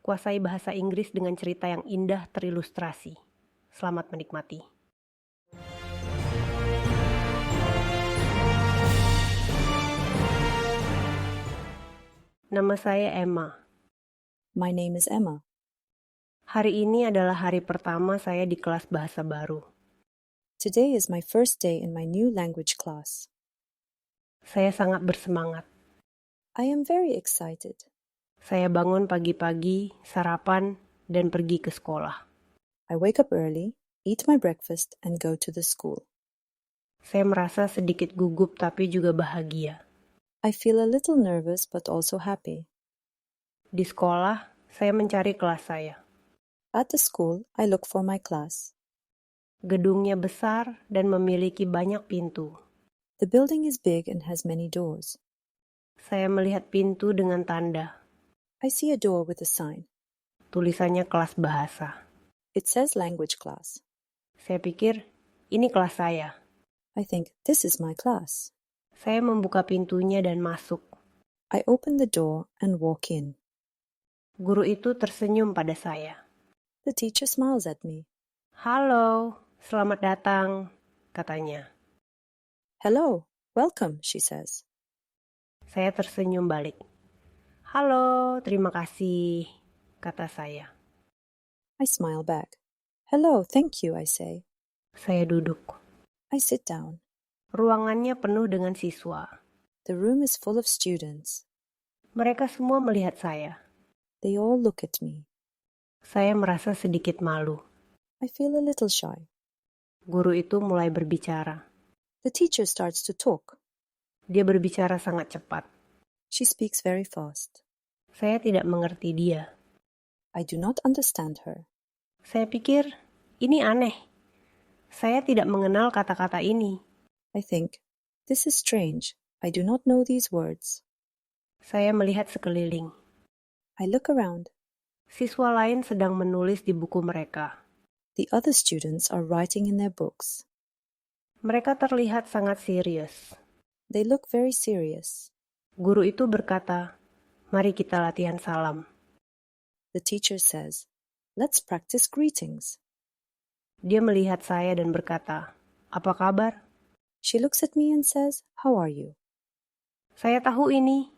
Kuasai bahasa Inggris dengan cerita yang indah terilustrasi. Selamat menikmati. Nama saya Emma. My name is Emma. Hari ini adalah hari pertama saya di kelas bahasa baru. Today is my first day in my new language class. Saya sangat bersemangat. I am very excited. Saya bangun pagi-pagi, sarapan, dan pergi ke sekolah. I wake up early, eat my breakfast, and go to the school. Saya merasa sedikit gugup tapi juga bahagia. I feel a little nervous but also happy. Di sekolah, saya mencari kelas saya. At the school, I look for my class. Gedungnya besar dan memiliki banyak pintu. The building is big and has many doors. Saya melihat pintu dengan tanda. I see a door with a sign. Tulisannya kelas bahasa. It says language class. Saya pikir, ini kelas saya. I think, this is my class. Saya membuka pintunya dan masuk. I open the door and walk in. Guru itu tersenyum pada saya. The teacher smiles at me. Halo, selamat datang, katanya. Hello, welcome, she says. Saya tersenyum balik. Halo, terima kasih, kata saya. I smile back. Hello, thank you, I say. Saya duduk. I sit down. Ruangannya penuh dengan siswa. The room is full of students. Mereka semua melihat saya. They all look at me. Saya merasa sedikit malu. I feel a little shy. Guru itu mulai berbicara. The teacher starts to talk. Dia berbicara sangat cepat. She speaks very fast. Saya tidak mengerti dia. I do not understand her. Saya pikir, ini aneh. Saya tidak mengenal kata-kata ini. I think, this is strange. I do not know these words. Saya melihat sekeliling. I look around. Siswa lain sedang menulis di buku mereka. The other students are writing in their books. Mereka terlihat sangat serius. They look very serious. Guru itu berkata, mari kita latihan salam. The teacher says, let's practice greetings. Dia melihat saya dan berkata, apa kabar? She looks at me and says, how are you? Saya tahu ini.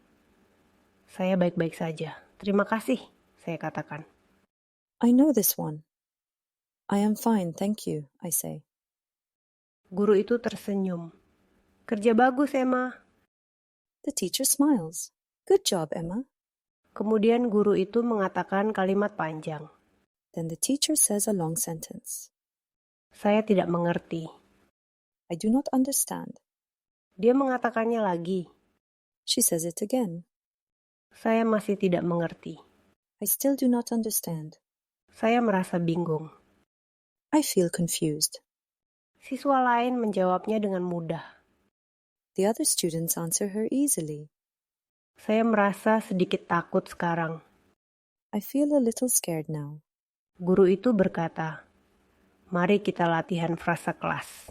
Saya baik-baik saja. Terima kasih, saya katakan. I know this one. I am fine, thank you, I say. Guru itu tersenyum. Kerja bagus, Emma. The teacher smiles. Good job, Emma. Kemudian guru itu mengatakan kalimat panjang. Then the teacher says a long sentence. Saya tidak mengerti. I do not understand. Dia mengatakannya lagi. She says it again. Saya masih tidak mengerti. I still do not understand. Saya merasa bingung. I feel confused. Siswa lain menjawabnya dengan mudah. The other students answer her easily. Saya merasa sedikit takut sekarang. I feel a little scared now. Guru itu berkata, mari kita latihan frasa kelas.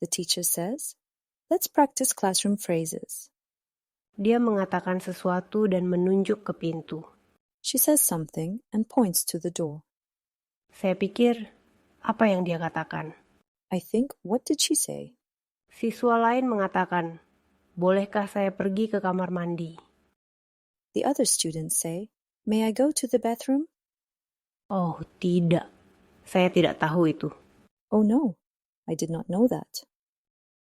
The teacher says, let's practice classroom phrases. Dia mengatakan sesuatu dan menunjuk ke pintu. She says something and points to the door. Saya pikir, apa yang dia katakan? I think, what did she say? Siswa lain mengatakan, bolehkah saya pergi ke kamar mandi? The other students say, may I go to the bathroom? Oh, tidak. Saya tidak tahu itu. Oh no, I did not know that.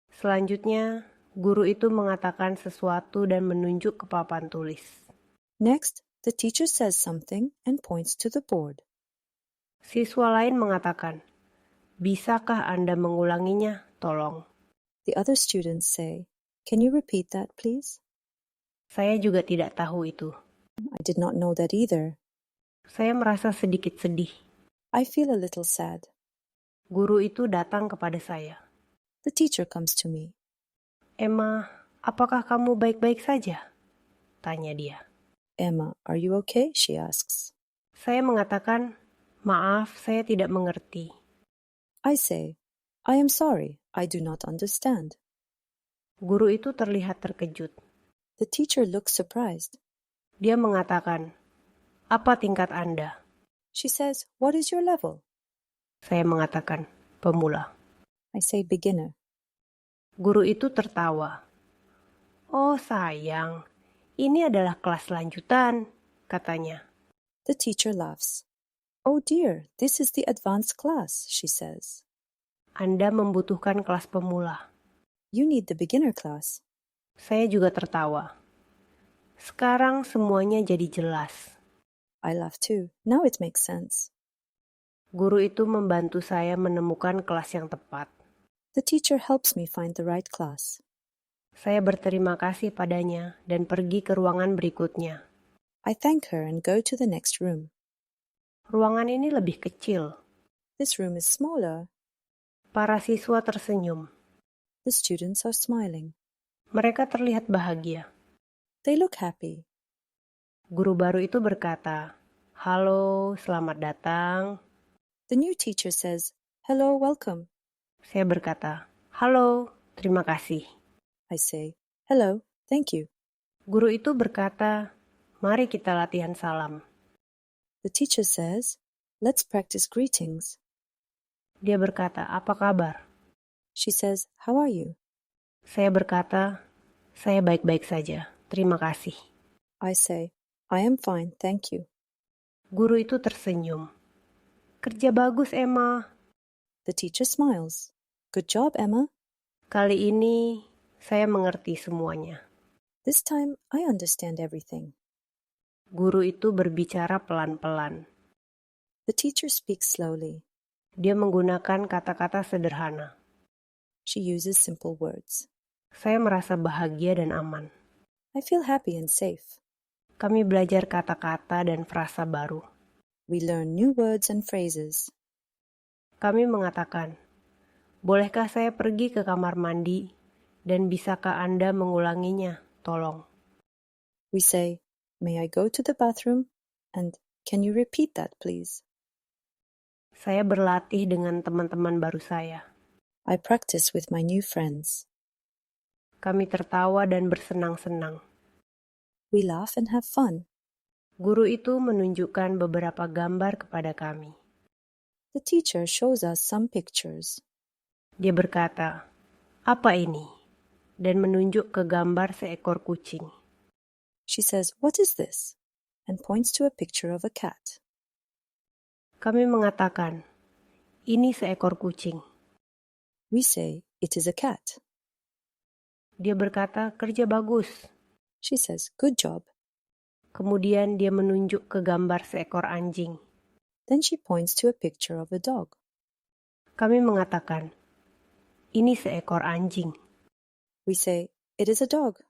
Selanjutnya, guru itu mengatakan sesuatu dan menunjuk ke papan tulis. Next, the teacher says something and points to the board. Siswa lain mengatakan, bisakah Anda mengulanginya, tolong? The other students say, can you repeat that, please? Saya juga tidak tahu itu. I did not know that either. Saya merasa sedikit sedih. I feel a little sad. Guru itu datang kepada saya. The teacher comes to me. Emma, apakah kamu baik-baik saja? Tanya dia. Emma, are you okay? She asks. Saya mengatakan, maaf, saya tidak mengerti. I say, I am sorry, I do not understand. Guru itu terlihat terkejut. The teacher looks surprised. Dia mengatakan, "Apa tingkat Anda?" She says, "What is your level?" Saya mengatakan, "Pemula." I say, "Beginner." Guru itu tertawa. "Oh sayang, ini adalah kelas lanjutan," katanya. The teacher laughs. "Oh dear, this is the advanced class," she says. "Anda membutuhkan kelas pemula." You need the beginner class. Saya juga tertawa. Sekarang semuanya jadi jelas. I laugh too. Now it makes sense. Guru itu membantu saya menemukan kelas yang tepat. The teacher helps me find the right class. Saya berterima kasih padanya dan pergi ke ruangan berikutnya. I thank her and go to the next room. Ruangan ini lebih kecil. This room is smaller. Para siswa tersenyum. The students are smiling. Mereka terlihat bahagia. They look happy. Guru baru itu berkata, "Halo, selamat datang." The new teacher says, "Hello, welcome." Saya berkata, "Halo, terima kasih." I say, "Hello, thank you." Guru itu berkata, "Mari kita latihan salam." The teacher says, "Let's practice greetings." Dia berkata, "Apa kabar?" She says, "How are you?" Saya berkata, "Saya baik-baik saja, terima kasih." I say, "I am fine, thank you." Guru itu tersenyum. "Kerja bagus, Emma. The teacher smiles. "Good job, Emma." Kali ini saya mengerti semuanya." This time I understand everything. Guru itu berbicara pelan-pelan. The teacher speaks slowly. Dia menggunakan kata-kata sederhana. She uses simple words. Saya merasa bahagia dan aman. I feel happy and safe. Kami belajar kata-kata dan frasa baru. We learn new words and phrases. Kami mengatakan, "Bolehkah saya pergi ke kamar mandi dan bisakah Anda mengulanginya? Tolong." We say, "May I go to the bathroom?" And "Can you repeat that, please?" Saya berlatih dengan teman-teman baru saya. I practice with my new friends. Kami tertawa dan bersenang-senang. We laugh and have fun. Guru itu menunjukkan beberapa gambar kepada kami. The teacher shows us some pictures. Dia berkata, "Apa ini?" dan menunjuk ke gambar seekor kucing. She says, "What is this?" and points to a picture of a cat. Kami mengatakan, "Ini seekor kucing." We say, "It is a cat." Dia berkata, "Kerja bagus." She says, "Good job." Kemudian dia menunjuk ke gambar seekor anjing. Then she points to a picture of a dog. Kami mengatakan, "Ini seekor anjing." We say, "It is a dog."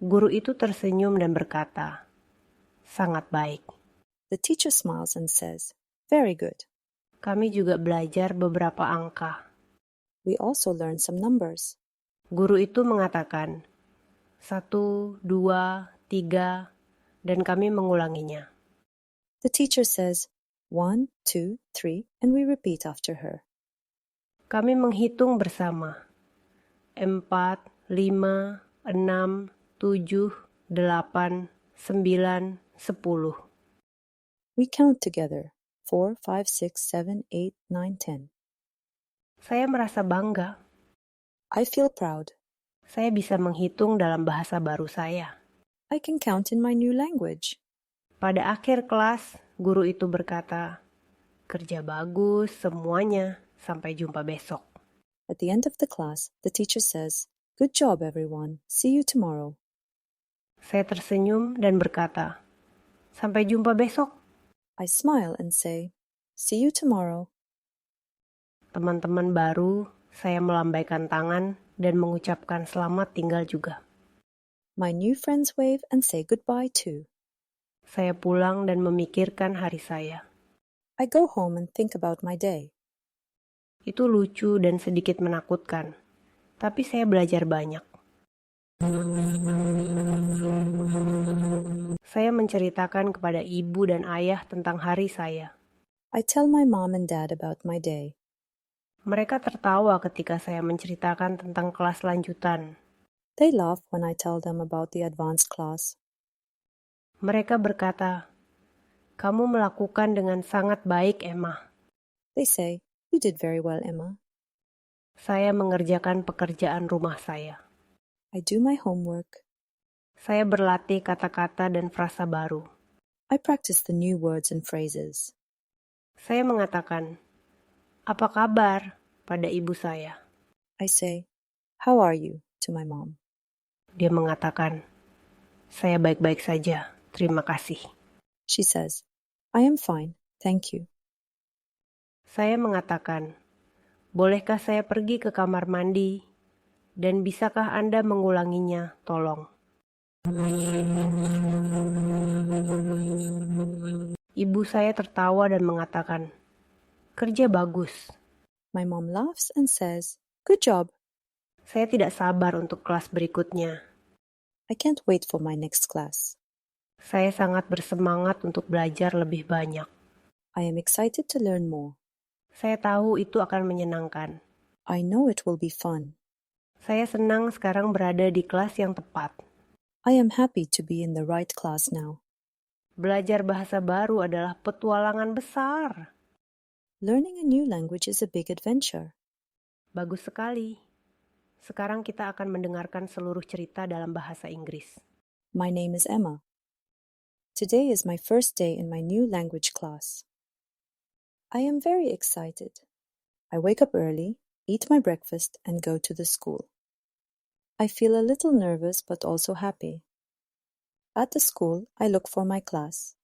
Guru itu tersenyum dan berkata, "Sangat baik." The teacher smiles and says, "Very good." Kami juga belajar beberapa angka. We also learn some numbers. Guru itu mengatakan, 1, 2, 3, dan kami mengulanginya. The teacher says, 1, 2, 3, and we repeat after her. Kami menghitung bersama. 4, 5, 6, 7, 8, 9, 10. We count together. 4, 5, 6, 7, 8, 9, 10. Saya merasa bangga. I feel proud. Saya bisa menghitung dalam bahasa baru saya. I can count in my new language. Pada akhir kelas, guru itu berkata, "Kerja bagus semuanya, sampai jumpa besok." At the end of the class, the teacher says, "Good job, everyone. See you tomorrow." Saya tersenyum dan berkata, "Sampai jumpa besok." I smile and say, "See you tomorrow." Teman-teman baru, saya melambaikan tangan dan mengucapkan selamat tinggal juga. My new friends wave and say goodbye too. Saya pulang dan memikirkan hari saya. I go home and think about my day. Itu lucu dan sedikit menakutkan, tapi saya belajar banyak. Saya menceritakan kepada ibu dan ayah tentang hari saya. I tell my mom and dad about my day. Mereka tertawa ketika saya menceritakan tentang kelas lanjutan. They laugh when I tell them about the advanced class. Mereka berkata, Kamu melakukan dengan sangat baik, Emma. They say, "You did very well, Emma." Saya mengerjakan pekerjaan rumah saya. I do my homework. Saya berlatih kata-kata dan frasa baru. I practice the new words and phrases. Saya mengatakan, "Apa kabar?" pada ibu saya. I say, "How are you?" to my mom. Dia mengatakan, "Saya baik-baik saja, terima kasih." She says, "I am fine, thank you." Saya mengatakan, "Bolehkah saya pergi ke kamar mandi? Dan bisakah Anda mengulanginya, tolong?" Ibu saya tertawa dan mengatakan, "Kerja bagus." My mom laughs and says, "Good job." Saya tidak sabar untuk kelas berikutnya. I can't wait for my next class. Saya sangat bersemangat untuk belajar lebih banyak. I am excited to learn more. Saya tahu itu akan menyenangkan. I know it will be fun. Saya senang sekarang berada di kelas yang tepat. I am happy to be in the right class now. Belajar bahasa baru adalah petualangan besar. Learning a new language is a big adventure. Bagus sekali. Sekarang kita akan mendengarkan seluruh cerita dalam bahasa Inggris. My name is Emma. Today is my first day in my new language class. I am very excited. I wake up early, eat my breakfast, and go to the school. I feel a little nervous but also happy. At the school, I look for my class.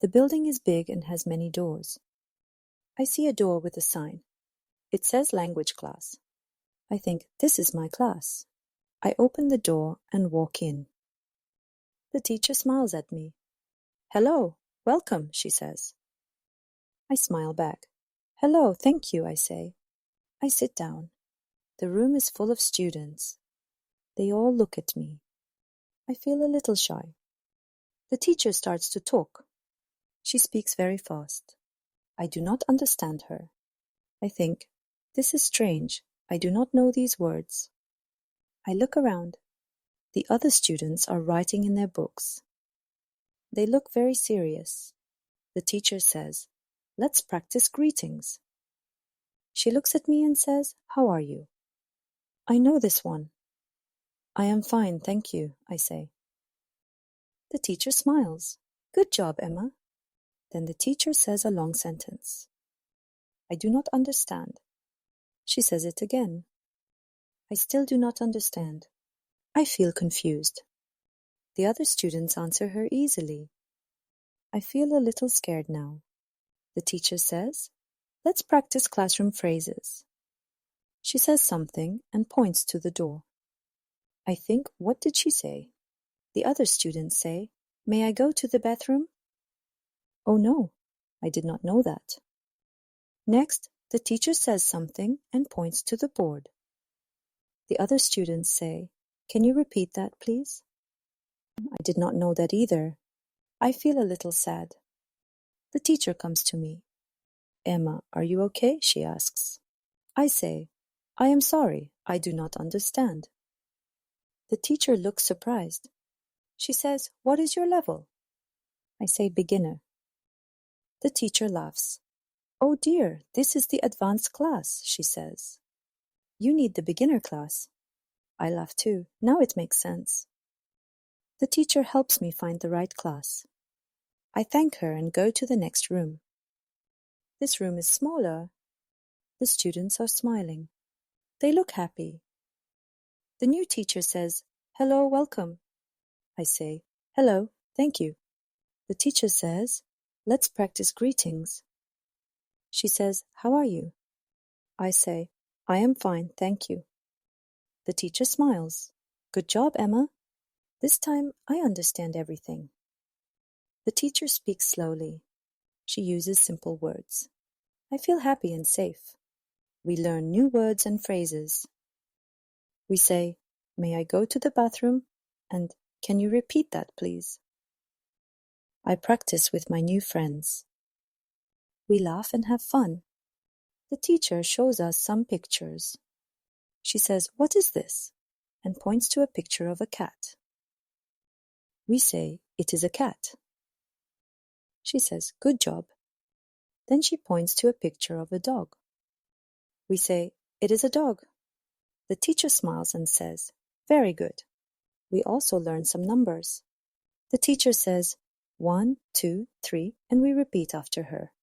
The building is big and has many doors. I see a door with a sign. It says language class. I think this is my class. I open the door and walk in. The teacher smiles at me. "Hello, welcome," she says. I smile back. "Hello, thank you," I say. I sit down. The room is full of students. They all look at me. I feel a little shy. The teacher starts to talk. She speaks very fast. I do not understand her. I think, this is strange. I do not know these words. I look around. The other students are writing in their books. They look very serious. The teacher says, "Let's practice greetings." She looks at me and says, "How are you?" I know this one. "I am fine, thank you," I say. The teacher smiles. "Good job, Emma." Then the teacher says a long sentence. I do not understand. She says it again. I still do not understand. I feel confused. The other students answer her easily. I feel a little scared now. The teacher says, "Let's practice classroom phrases." She says something and points to the door. I think, what did she say? The other students say, "May I go to the bathroom?" Oh no, I did not know that. Next, the teacher says something and points to the board. The other students say, "Can you repeat that, please?" I did not know that either. I feel a little sad. The teacher comes to me. "Emma, are you okay?" she asks. I say, "I am sorry, I do not understand." The teacher looks surprised. She says, "What is your level?" I say, "Beginner." The teacher laughs. "Oh dear, this is the advanced class," she says. "You need the beginner class." I laugh too. Now it makes sense. The teacher helps me find the right class. I thank her and go to the next room. This room is smaller. The students are smiling. They look happy. The new teacher says, "Hello, welcome." I say, "Hello, thank you." The teacher says, "Let's practice greetings." She says, "How are you?" I say, "I am fine, thank you." The teacher smiles. "Good job, Emma." This time I understand everything. The teacher speaks slowly. She uses simple words. I feel happy and safe. We learn new words and phrases. We say, "May I go to the bathroom?" and "Can you repeat that, please?" I practice with my new friends. We laugh and have fun. The teacher shows us some pictures. She says, "What is this?" and points to a picture of a cat. We say, "It is a cat." She says, "Good job." Then she points to a picture of a dog. We say, "It is a dog." The teacher smiles and says, "Very good." We also learn some numbers. The teacher says, 1, 2, 3, and we repeat after her.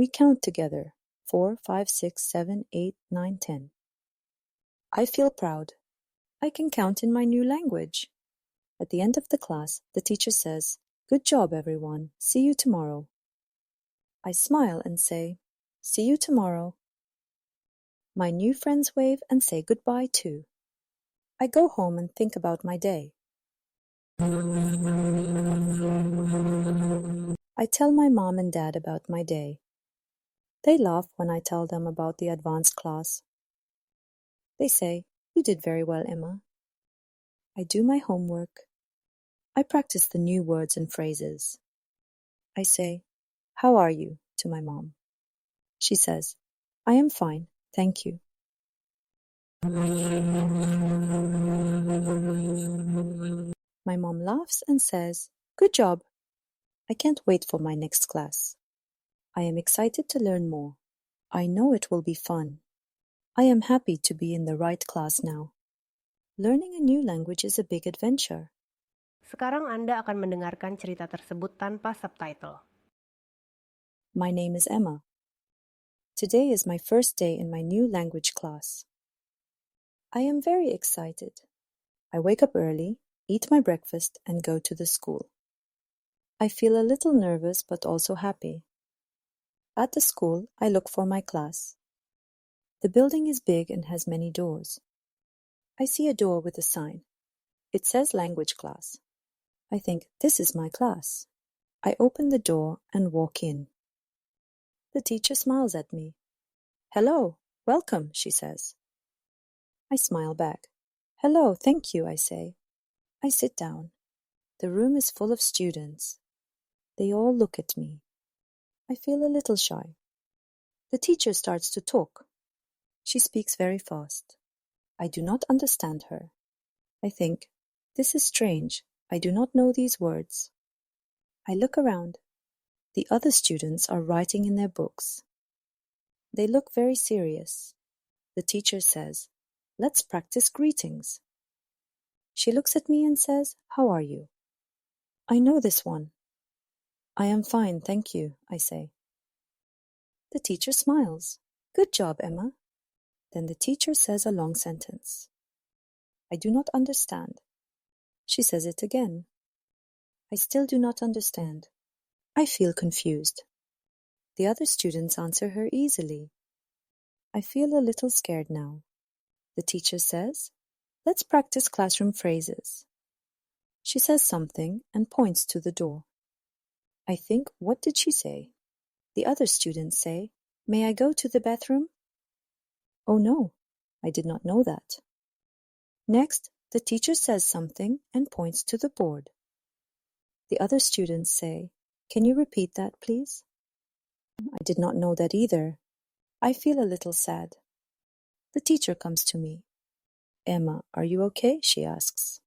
We count together, 4, 5, 6, 7, 8, 9, 10. I feel proud. I can count in my new language. At the end of the class, the teacher says, "Good job, everyone. See you tomorrow." I smile and say, "See you tomorrow." My new friends wave and say goodbye too. I go home and think about my day. I tell my mom and dad about my day. They laugh when I tell them about the advanced class. They say, "You did very well, Emma." I do my homework. I practice the new words and phrases. I say, "How are you?" to my mom. She says, "I am fine, thank you." My mom laughs and says, "Good job." I can't wait for my next class. I am excited to learn more. I know it will be fun. I am happy to be in the right class now. Learning a new language is a big adventure. Sekarang Anda akan mendengarkan cerita tersebut tanpa subtitle. My name is Emma. Today is my first day in my new language class. I am very excited. I wake up early, eat my breakfast, and go to the school. I feel a little nervous but also happy. At the school, I look for my class. The building is big and has many doors. I see a door with a sign. It says language class. I think, this is my class. I open the door and walk in. The teacher smiles at me. "Hello, welcome," she says. I smile back. "Hello, thank you," I say. I sit down. The room is full of students. They all look at me. I feel a little shy. The teacher starts to talk. She speaks very fast. I do not understand her. I think, this is strange. I do not know these words. I look around. The other students are writing in their books. They look very serious. The teacher says, "Let's practice greetings." She looks at me and says, "How are you?" I know this one. "I am fine, thank you," I say. The teacher smiles. "Good job, Emma." Then the teacher says a long sentence. I do not understand. She says it again. I still do not understand. I feel confused. The other students answer her easily. I feel a little scared now. The teacher says, "Let's practice classroom phrases." She says something and points to the door. I think, what did she say? The other students say, "May I go to the bathroom?" Oh no, I did not know that. Next, the teacher says something and points to the board. The other students say, "Can you repeat that, please?" I did not know that either. I feel a little sad. The teacher comes to me. "Emma, are you okay?" she asks.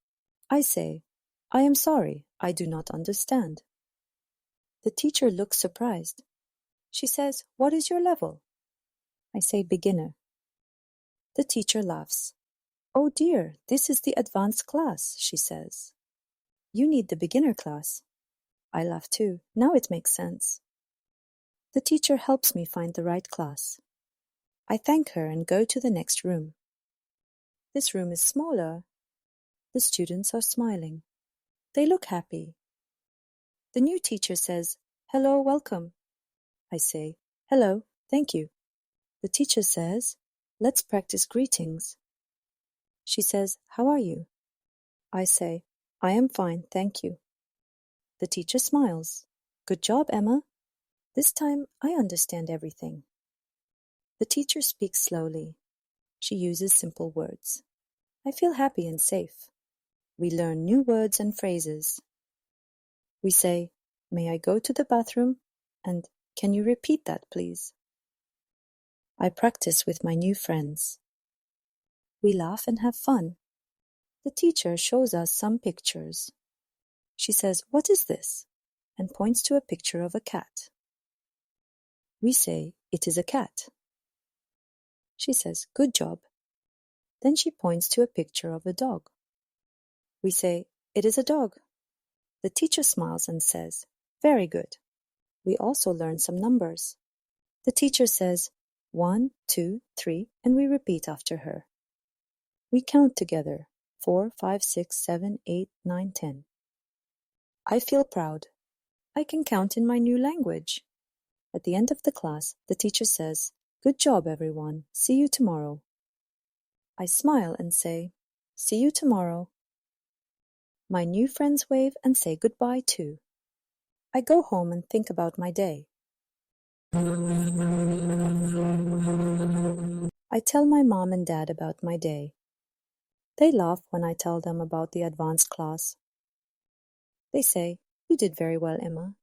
I say, "I am sorry, I do not understand." The teacher looks surprised. She says, "What is your level?" I say, "Beginner." The teacher laughs. "Oh dear, this is the advanced class," she says. "You need the beginner class." I laugh too. Now it makes sense. The teacher helps me find the right class. I thank her and go to the next room. This room is smaller. The students are smiling. They look happy. The new teacher says, "Hello, welcome." I say, "Hello, thank you." The teacher says, "Let's practice greetings." She says, "How are you?" I say, "I am fine, thank you." The teacher smiles. "Good job, Emma." This time I understand everything. The teacher speaks slowly. She uses simple words. I feel happy and safe. We learn new words and phrases. We say, "May I go to the bathroom?" and "Can you repeat that, please?" I practice with my new friends. We laugh and have fun. The teacher shows us some pictures. She says, "What is this?" and points to a picture of a cat. We say, "It is a cat." She says, "Good job." Then she points to a picture of a dog. We say, "It is a dog." The teacher smiles and says, "Very good." We also learn some numbers. The teacher says, 1, 2, 3, and we repeat after her. We count together, 4, 5, 6, 7, 8, 9, 10. I feel proud. I can count in my new language. At the end of the class, the teacher says, "Good job, everyone. See you tomorrow." I smile and say, "See you tomorrow." My new friends wave and say goodbye too. I go home and think about my day. I tell my mom and dad about my day. They laugh when I tell them about the advanced class. They say, "You did very well, Emma."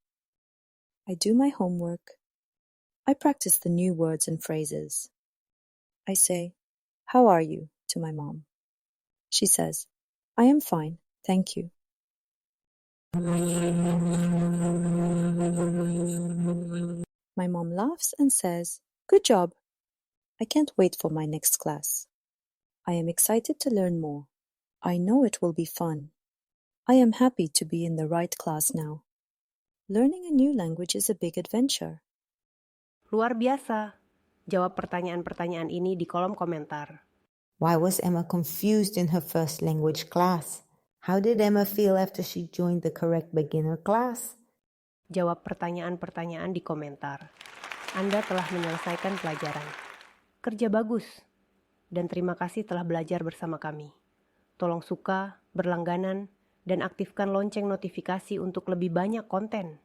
I do my homework. I practice the new words and phrases. I say, "How are you?" to my mom. She says, "I am fine, thank you." My mom laughs and says, "Good job." I can't wait for my next class. I am excited to learn more. I know it will be fun. I am happy to be in the right class now. Learning a new language is a big adventure. Luar biasa. Jawab pertanyaan-pertanyaan ini di kolom komentar. Why was Emma confused in her first language class? How did Emma feel after she joined the correct beginner class? Jawab pertanyaan-pertanyaan di komentar. Anda telah menyelesaikan pelajaran. Kerja bagus. Dan terima kasih telah belajar bersama kami. Tolong suka, berlangganan, dan aktifkan lonceng notifikasi untuk lebih banyak konten.